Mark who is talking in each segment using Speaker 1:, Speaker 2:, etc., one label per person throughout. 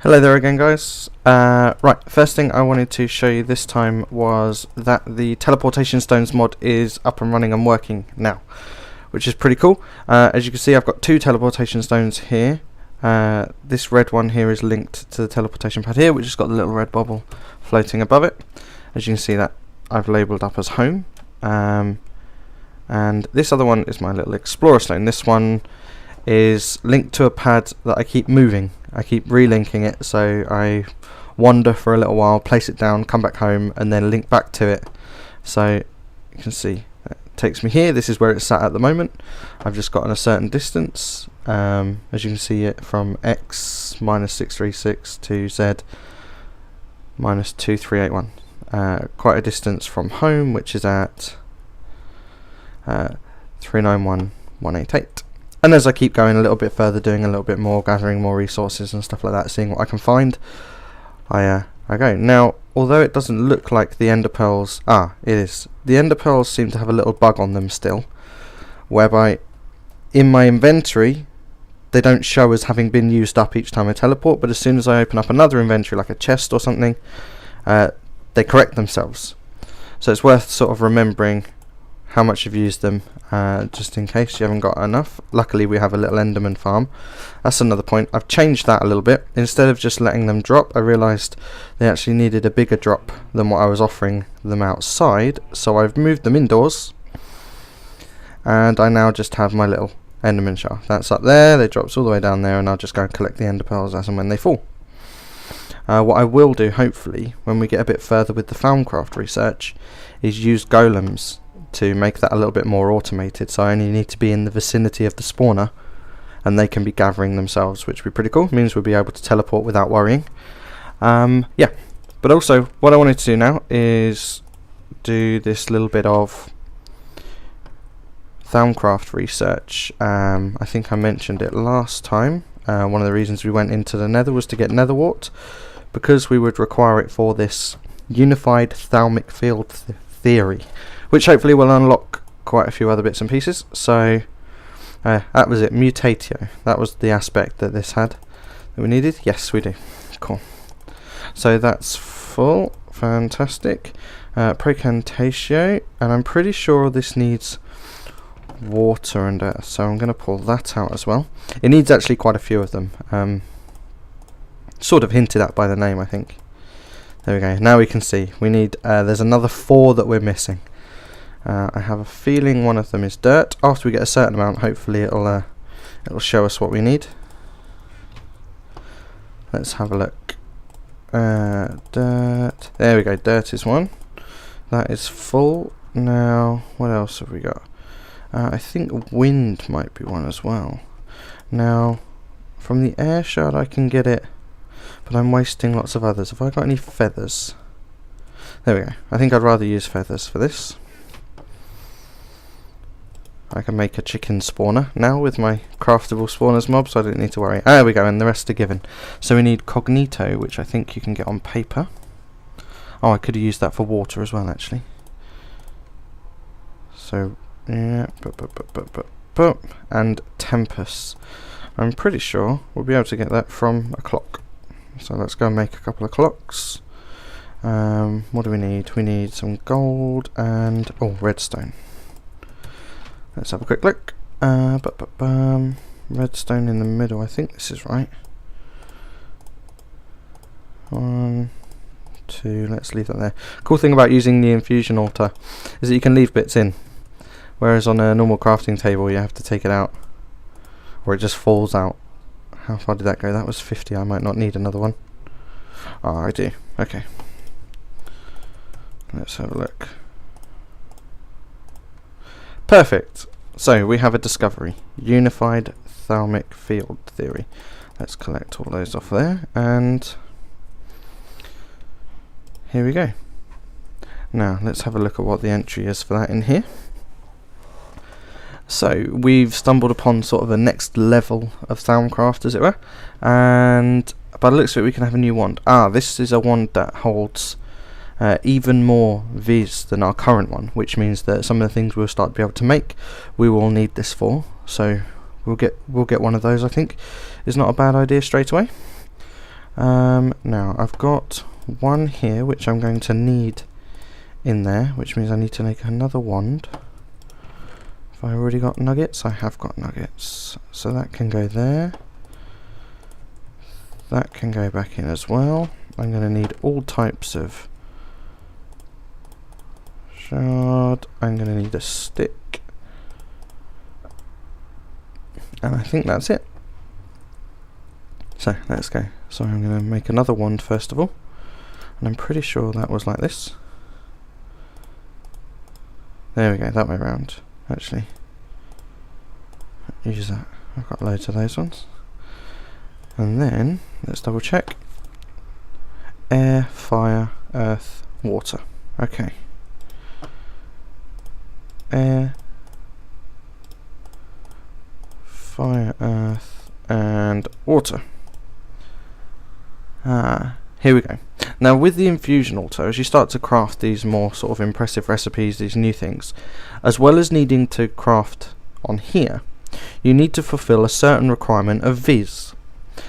Speaker 1: Hello there again, guys. Right, first thing I wanted to show you this time was that the Teleportation Stones mod is up and running and working now, which is pretty cool. As you can see, I've got two Teleportation Stones here. This red one here is linked to the Teleportation pad here, which has got the little red bubble floating above it. As you can see, that I've labelled up as home. And this other one is my little Explorer Stone. This one is linked to a pad that I keep moving. I keep relinking it, so I wander for a little while, place it down, come back home, and then link back to it. So you can see it takes me here. This is where it's sat at the moment. I've just gotten a certain distance, as you can see it from X minus 636 to Z minus 2381. Quite a distance from home, which is at 391188. And as I keep going a little bit further, doing a little bit more, gathering more resources and stuff like that, seeing what I can find, I go. Now, although it doesn't look like the ender pearls, it is. The ender pearls seem to have a little bug on them still, whereby in my inventory they don't show as having been used up each time I teleport, but as soon as I open up another inventory, like a chest or something, they correct themselves. So it's worth sort of remembering how much you've used them, just in case you haven't got enough. Luckily we have a little Enderman farm. That's another point. I've changed that a little bit. Instead of just letting them drop, I realised they actually needed a bigger drop than what I was offering them outside, so I've moved them indoors, and I now just have my little Enderman shaft. That's up there, they drops all the way down there, and I'll just go and collect the ender pearls as and when they fall. What I will do, hopefully, when we get a bit further with the Thalmcraft research, is use golems to make that a little bit more automated, so I only need to be in the vicinity of the spawner and they can be gathering themselves, which would be pretty cool. It means we'll be able to teleport without worrying. Yeah, but also what I wanted to do now is do this little bit of Thalmcraft research. I think I mentioned it last time. One of the reasons we went into the nether was to get nether wart, because we would require it for this unified thalmic field theory, which hopefully will unlock quite a few other bits and pieces. So that was it, mutatio. That was the aspect that this had that we needed. Yes, we do. Cool. So that's full. Fantastic. Precantatio, and I'm pretty sure this needs water and earth, so I'm going to pull that out as well. It needs actually quite a few of them. Sort of hinted at by the name, I think. There we go. Now we can see we need. There's another 4 that we're missing. I have a feeling one of them is dirt. After we get a certain amount, hopefully it'll show us what we need. Let's have a look. Dirt. There we go. Dirt is one. That is full. Now, what else have we got? I think wind might be one as well. Now, from the air shard I can get it, but I'm wasting lots of others. Have I got any feathers? There we go. I think I'd rather use feathers for this. I can make a chicken spawner now with my craftable spawners mob, so I don't need to worry. There we go, and the rest are given. So we need cognito, which I think you can get on paper. Oh, I could have used that for water as well, actually. So, yeah, and tempest. I'm pretty sure we'll be able to get that from a clock. So let's go and make a couple of clocks. What do we need? We need some gold and redstone. Let's have a quick look. Redstone in the middle. I think this is right. 1, 2. Let's leave that there. Cool thing about using the infusion altar is that you can leave bits in, whereas on a normal crafting table you have to take it out, or it just falls out. How far did that go? That was 50. I might not need another one. Oh, I do. Okay. Let's have a look. Perfect. So we have a discovery. Unified thalmic field theory. Let's collect all those off there, and here we go. Now let's have a look at what the entry is for that in here. So we've stumbled upon sort of the next level of Thalmcraft, as it were, and by the looks of it we can have a new wand. This is a wand that holds even more V's than our current one, which means that some of the things we'll start to be able to make, we will need this for. So we'll get one of those. I think is not a bad idea straight away. Now I've got one here which I'm going to need in there, which means I need to make another wand. Have I already got nuggets? I have got nuggets, so that can go there. That can go back in as well. I'm going to need all types of shard. I'm going to need a stick, and I think that's it. So let's go. So I'm going to make another wand first of all, and I'm pretty sure that was like this. There we go, that way around. Actually, use that. I've got loads of those ones. And then let's double check. Air, fire, earth, water. Okay. Air, fire, earth, and water. Here we go. Now with the infusion altar, as you start to craft these more sort of impressive recipes, these new things, as well as needing to craft on here, you need to fulfill a certain requirement of Viz.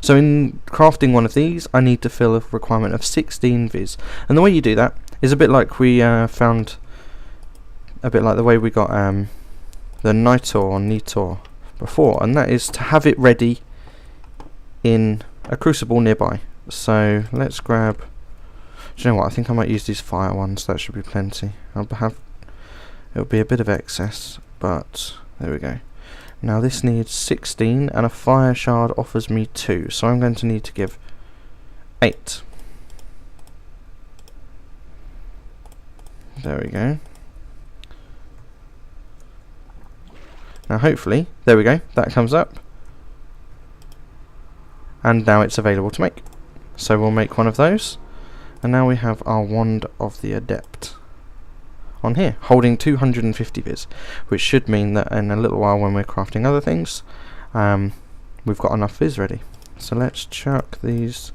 Speaker 1: So in crafting one of these, I need to fill a requirement of 16 Viz. And the way you do that is a bit like we found, a bit like the way we got the Nitor or Nitor before, and that is to have it ready in a crucible nearby. So let's grab, do you know what, I think I might use these fire ones, that should be plenty. It'll be a bit of excess, but there we go. Now this needs 16 and a fire shard offers me 2, so I'm going to need to give 8. There we go. Now hopefully, there we go, that comes up. And now it's available to make. So we'll make one of those, and now we have our Wand of the Adept on here, holding 250 Viz, which should mean that in a little while when we're crafting other things, we've got enough Viz ready. So let's chuck these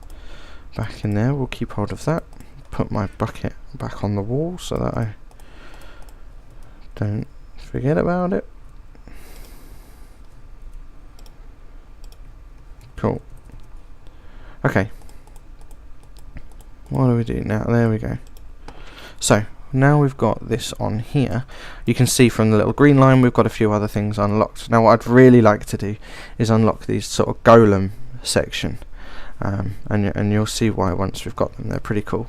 Speaker 1: back in there, we'll keep hold of that, put my bucket back on the wall so that I don't forget about it. Cool. Okay. What do we do now? There we go. So, now we've got this on here. You can see from the little green line we've got a few other things unlocked. Now what I'd really like to do is unlock these sort of golem section. And you'll see why once we've got them. They're pretty cool.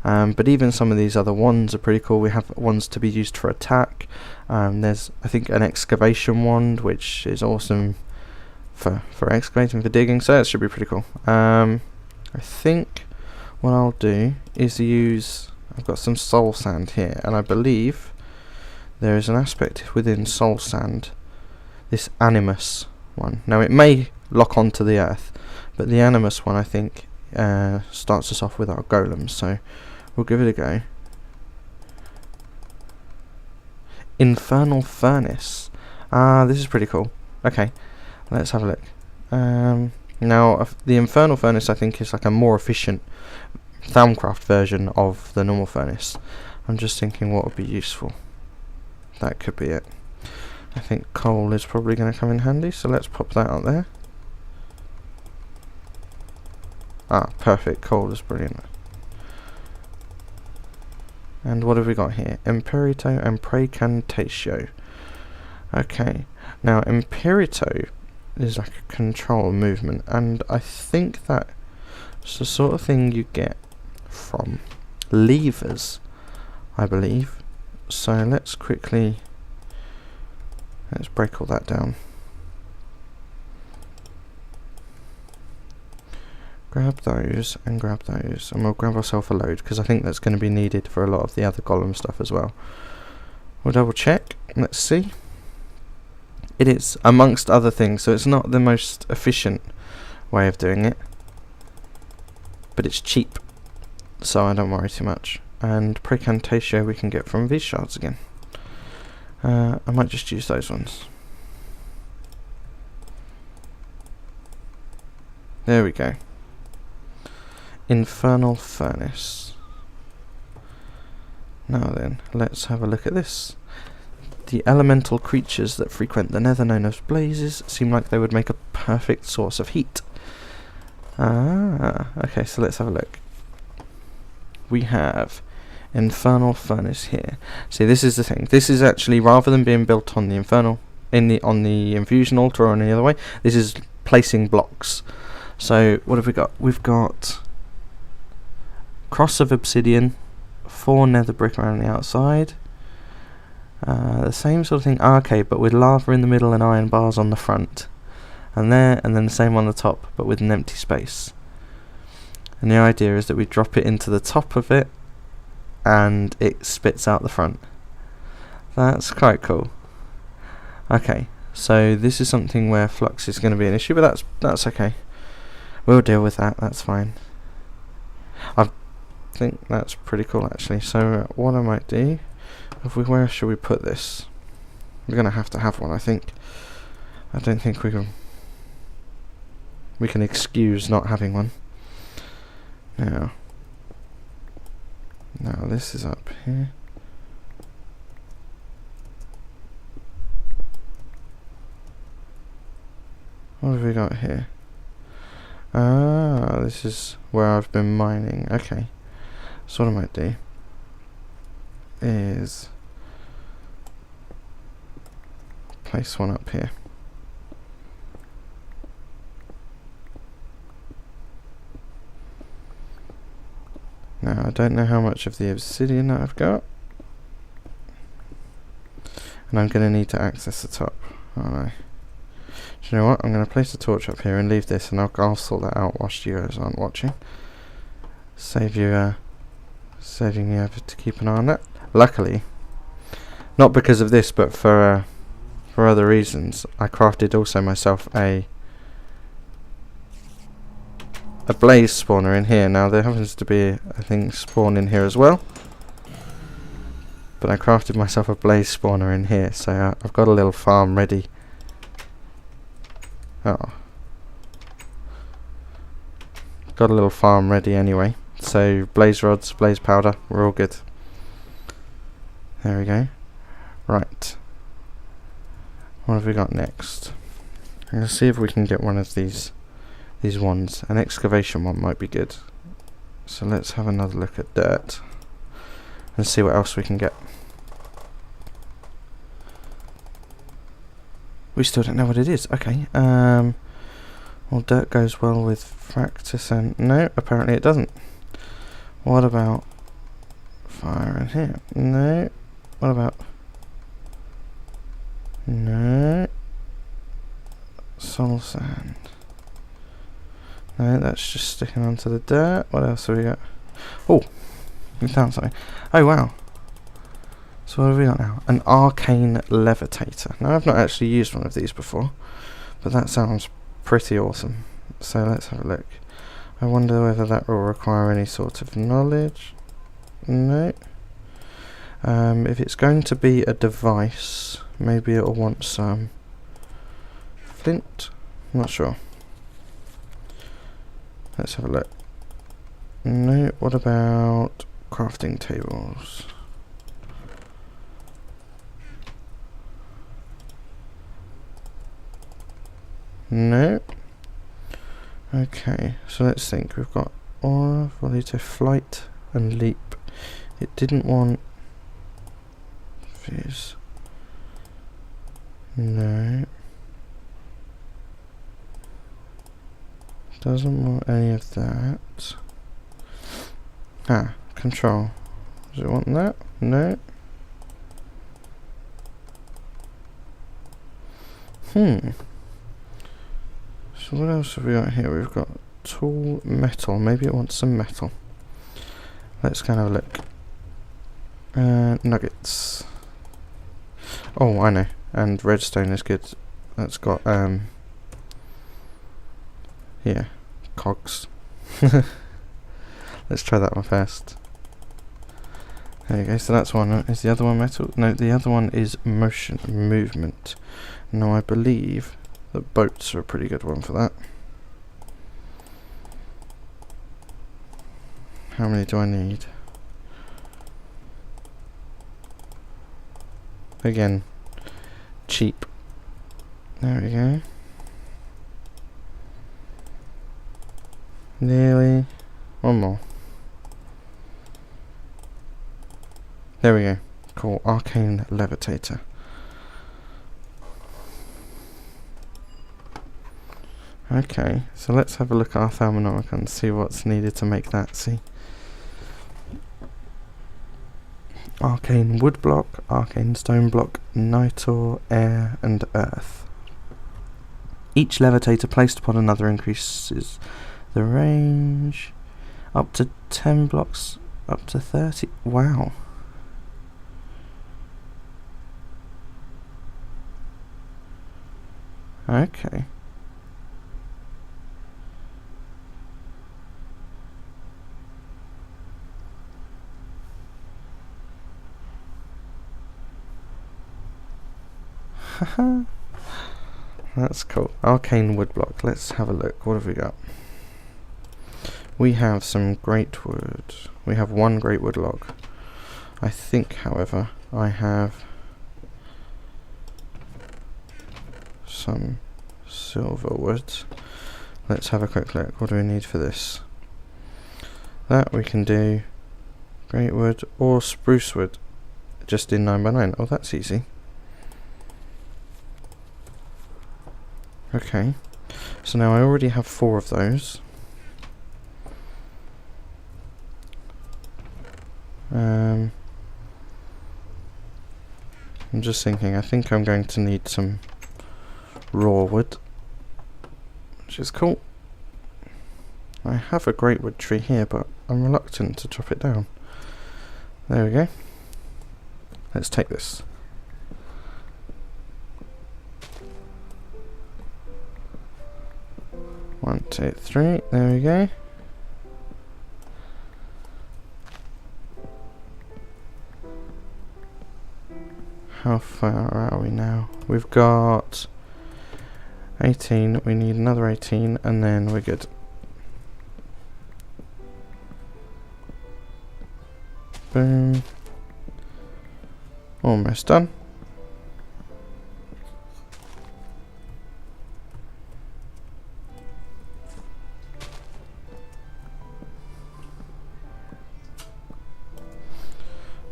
Speaker 1: But even some of these other wands are pretty cool. We have wands to be used for attack. There's, I think, an excavation wand, which is awesome for excavating, for digging, so that should be pretty cool. I think what I'll do is use, I've got some soul sand here, and I believe there is an aspect within soul sand, this animus one. Now it may lock onto the earth, but the animus one I think starts us off with our golems, so we'll give it a go. Infernal furnace. This is pretty cool. Okay, let's have a look. Now the infernal furnace I think is like a more efficient Thaumcraft version of the normal furnace. I'm just thinking what would be useful. That could be it. I think coal is probably going to come in handy, so let's pop that out there. Perfect, coal is brilliant. And what have we got here? Imperito and Precantatio. Okay, now Imperito is like a control movement, and I think that's the sort of thing you get from levers, I believe. So let's break all that down. Grab those and grab those, and we'll grab ourselves a load because I think that's going to be needed for a lot of the other golem stuff as well. We'll double check. Let's see. It is, amongst other things, so it's not the most efficient way of doing it, but it's cheap, so I don't worry too much. And Precantatio we can get from these shards again. I might just use those ones. There we go. Infernal furnace. Now then, let's have a look at this. The elemental creatures that frequent the nether, known as blazes, seem like they would make a perfect source of heat. Okay, so let's have a look. We have infernal furnace here. See, this is the thing. This is actually, rather than being built on the infernal, on the infusion altar or any other way, this is placing blocks. So what have we got? We've got cross of obsidian, 4 nether brick around the outside. The same sort of thing. Okay, but with lava in the middle and iron bars on the front. And there, and then the same on the top, but with an empty space. And the idea is that we drop it into the top of it, and it spits out the front. That's quite cool. Okay, so this is something where flux is going to be an issue, but that's okay. We'll deal with that. That's fine. I think that's pretty cool, actually. So what I might do, where should we put this? We're going to have one, I think. I don't think we can excuse not having one. Now this is up here. What have we got here? This is where I've been mining. Okay. So what I might do is place one up here. Now, I don't know how much of the obsidian that I've got. And I'm going to need to access the top, aren't I? Do you know what? I'm going to place the torch up here and leave this, and I'll sort that out whilst you guys aren't watching. Saving you having to keep an eye on that. Luckily, not because of this, but for other reasons, I crafted also myself a blaze spawner in here. Now there happens to be a thing spawn in here as well, but I crafted myself a blaze spawner in here, so I've got a little farm ready. Got a little farm ready anyway, so blaze rods, blaze powder, we're all good. There we go. Right, what have we got next? Let's see if we can get one of these ones. An excavation one might be good. So let's have another look at dirt and see what else we can get. We still don't know what it is. Okay. Well, dirt goes well with fractus and... No, apparently it doesn't. What about fire in here? No. What about... No. Soul sand. No, that's just sticking onto the dirt. What else have we got? Oh, we found something. Oh, wow. So what have we got now? An arcane levitator. Now, I've not actually used one of these before, but that sounds pretty awesome. So let's have a look. I wonder whether that will require any sort of knowledge. No. If it's going to be a device, maybe it'll want some flint. I'm not sure. Let's have a look. No, what about crafting tables? No. Okay, so let's think. We've got aura, volley to flight, and leap. It didn't want fuse. No. Doesn't want any of that. Control. Does it want that? No. So what else have we got here? We've got tool, metal. Maybe it wants some metal. Let's kind of look. Nuggets. Oh, I know. And redstone is good. That's got yeah, cogs. Let's try that one first. There you go, so that's one. Is the other one metal? No, the other one is movement. Now I believe that boats are a pretty good one for that. How many do I need? Again, cheap. There we go. Nearly. One more. There we go. Cool. Arcane Levitator. Okay, so let's have a look at our Thermonomic and see what's needed to make that. See? Arcane Wood Block, Arcane Stone Block, Nitor, Air, and Earth. Each levitator placed upon another increases the range up to 10 blocks, up to 30. Wow. Okay. That's cool. Arcane Woodblock. Let's have a look. What have we got? We have some great wood. We have one great wood log. I think, however, I have some silver wood. Let's have a quick look. What do we need for this? That we can do great wood or spruce wood just in 9x9. Oh, that's easy. Okay, so now I already have 4 of those. I'm just thinking, I think I'm going to need some raw wood, which is cool. I have a great wood tree here, but I'm reluctant to chop it down. There we go. Let's take this. One, two, three. There we go. How far are we now? We've got 18. We need another 18, and then we're good. Boom. Almost done.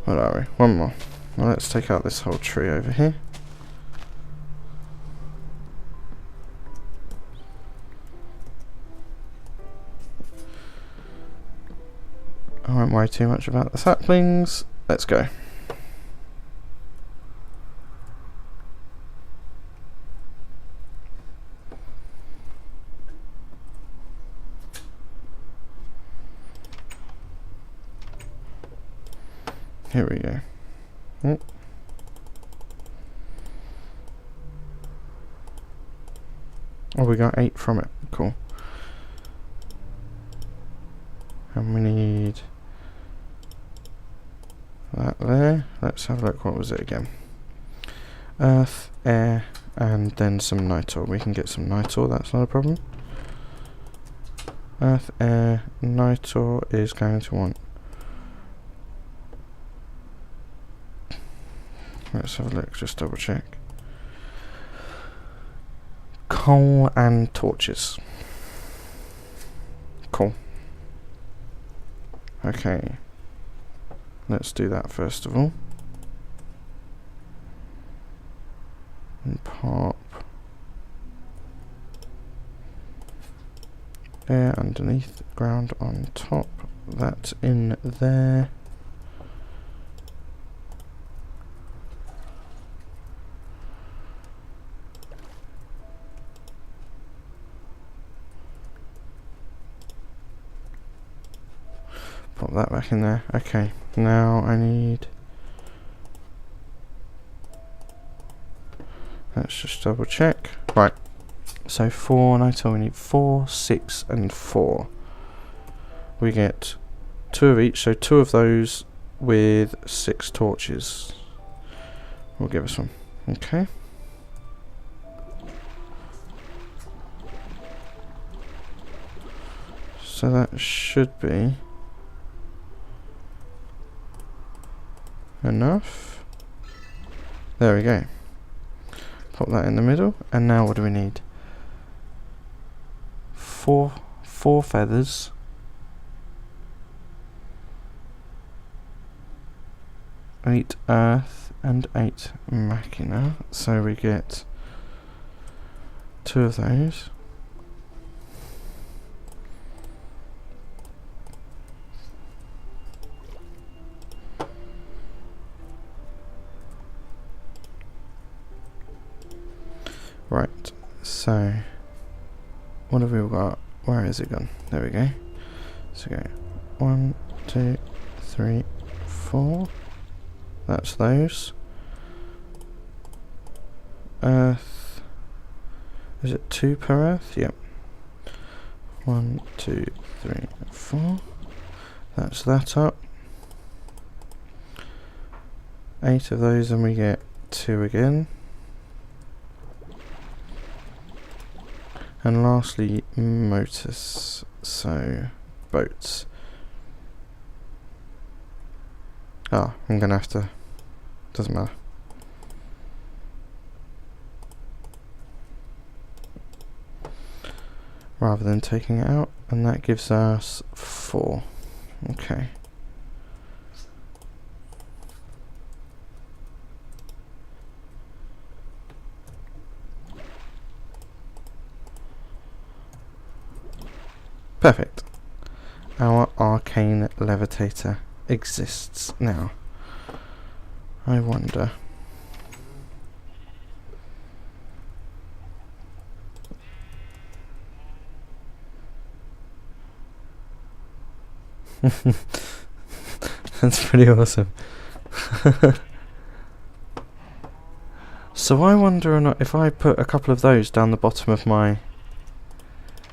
Speaker 1: What are we? One more. Well, let's take out this whole tree over here. I won't worry too much about the saplings. Let's go. Here we go. Oh, we got 8 from it. Cool. And we need that there. Let's have a look. What was it again? Earth, air, and then some nitor. We can get some nitor. That's not a problem. Earth, air, nitor is going to want. Let's have a look, just double check. Coal and torches. Cool. Okay. Let's do that first of all. And pop air underneath, ground on top. That in there. Pop that back in there. Okay, now I need... Let's just double check. Right, so 4 nitor, we need 4, 6 and 4. We get 2 of each, so 2 of those with 6 torches will give us one. Okay. So that should be enough. There we go. Pop that in the middle, and now what do we need? 4 4 feathers. Eight earth and 8 machina, so we get 2 of those. Right, so what have we all got? Where is it gone? There we go. So go 1, 2, 3, 4. That's those. Earth. Is it 2 per earth? Yep. 1, 2, 3, 4. That's that up. 8 of those and we get 2 again. And lastly, motors, so boats. Ah, I'm gonna have to, doesn't matter. Rather than taking it out, and that gives us 4. Okay. Perfect. Our arcane levitator exists now. I wonder. That's pretty awesome. So I wonder or not if I put a couple of those down the bottom of my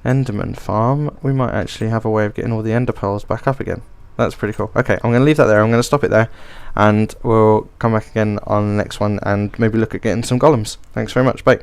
Speaker 1: Enderman farm, we might actually have a way of getting all the ender pearls back up again. That's pretty cool. Okay, I'm going to leave that there. I'm going to stop it there, and we'll come back again on the next one and maybe look at getting some golems. Thanks very much. Bye.